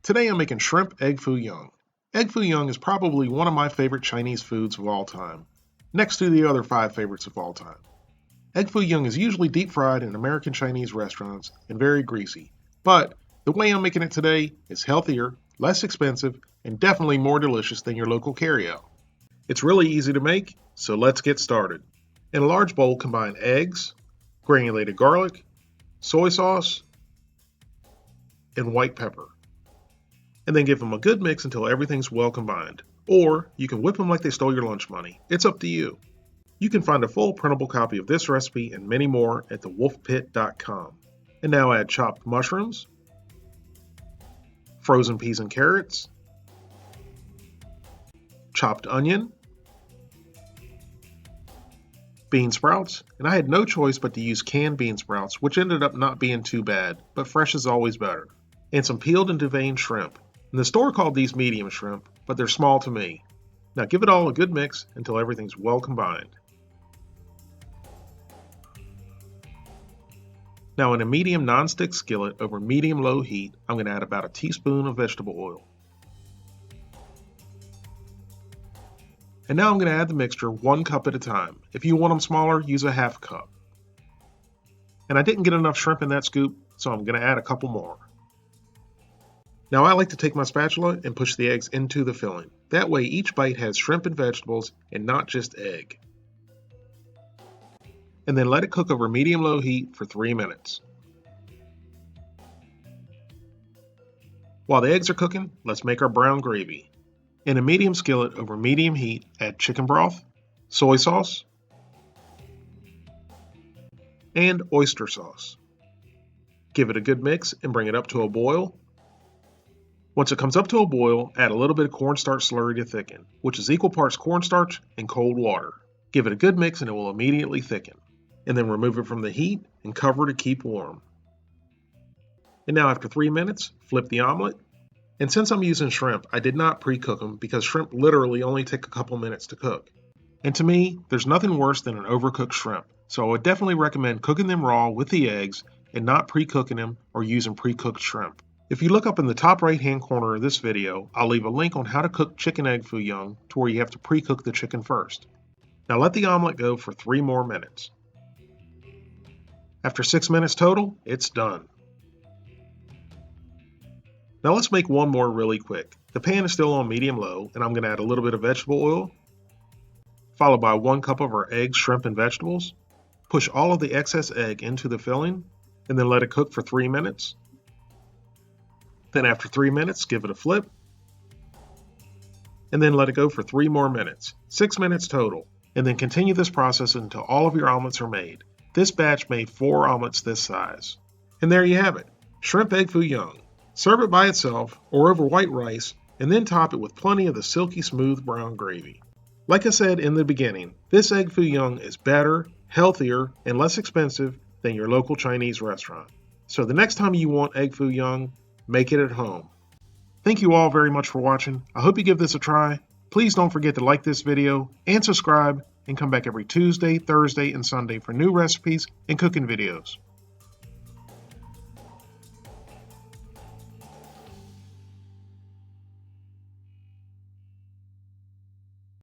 Today I'm making Shrimp Egg Foo Young. Egg Foo Young is probably one of my favorite Chinese foods of all time, next to the other 5 favorites of all time. Egg Foo Young is usually deep fried in American Chinese restaurants and very greasy, but the way I'm making it today is healthier, less expensive, and definitely more delicious than your local carryout. It's really easy to make, so let's get started. In a large bowl, combine eggs, granulated garlic, soy sauce, and white pepper. And then give them a good mix until everything's well combined. Or you can whip them like they stole your lunch money. It's up to you. You can find a full printable copy of this recipe and many more at thewolfepit.com. And now add chopped mushrooms, frozen peas and carrots, chopped onion, bean sprouts, and I had no choice but to use canned bean sprouts, which ended up not being too bad, but fresh is always better, and some peeled and deveined shrimp. And the store called these medium shrimp, but they're small to me. Now give it all a good mix until everything's well combined. Now in a medium non-stick skillet over medium-low heat, I'm going to add about a teaspoon of vegetable oil. And now I'm going to add the mixture 1 cup at a time. If you want them smaller, use a half cup. And I didn't get enough shrimp in that scoop, so I'm going to add a couple more. Now I like to take my spatula and push the eggs into the filling. That way each bite has shrimp and vegetables and not just egg. And then let it cook over medium-low heat for 3 minutes. While the eggs are cooking, let's make our brown gravy. In a medium skillet over medium heat, add chicken broth, soy sauce, and oyster sauce. Give it a good mix and bring it up to a boil. Once it comes up to a boil, add a little bit of cornstarch slurry to thicken, which is equal parts cornstarch and cold water. Give it a good mix and it will immediately thicken. And then remove it from the heat and cover to keep warm. And now after 3 minutes, flip the omelet. And since I'm using shrimp, I did not pre-cook them because shrimp literally only take a couple minutes to cook. And to me, there's nothing worse than an overcooked shrimp. So I would definitely recommend cooking them raw with the eggs and not pre-cooking them or using pre-cooked shrimp. If you look up in the top right hand corner of this video, I'll leave a link on how to cook chicken egg foo young to where you have to pre-cook the chicken first. Now let the omelet go for 3 more minutes. After 6 minutes total, it's done. Now let's make one more really quick. The pan is still on medium-low and I'm going to add a little bit of vegetable oil, followed by 1 cup of our eggs, shrimp, and vegetables. Push all of the excess egg into the filling and then let it cook for 3 minutes. Then after 3 minutes, give it a flip, and then let it go for 3 more minutes, 6 minutes total, and then continue this process until all of your omelets are made. This batch made 4 omelets this size. And there you have it, Shrimp Egg Foo Young. Serve it by itself or over white rice, and then top it with plenty of the silky smooth brown gravy. Like I said in the beginning, this Egg Foo Young is better, healthier, and less expensive than your local Chinese restaurant. So the next time you want Egg Foo Young, make it at home. Thank you all very much for watching. I hope you give this a try. Please don't forget to like this video and subscribe and come back every Tuesday, Thursday, and Sunday for new recipes and cooking videos.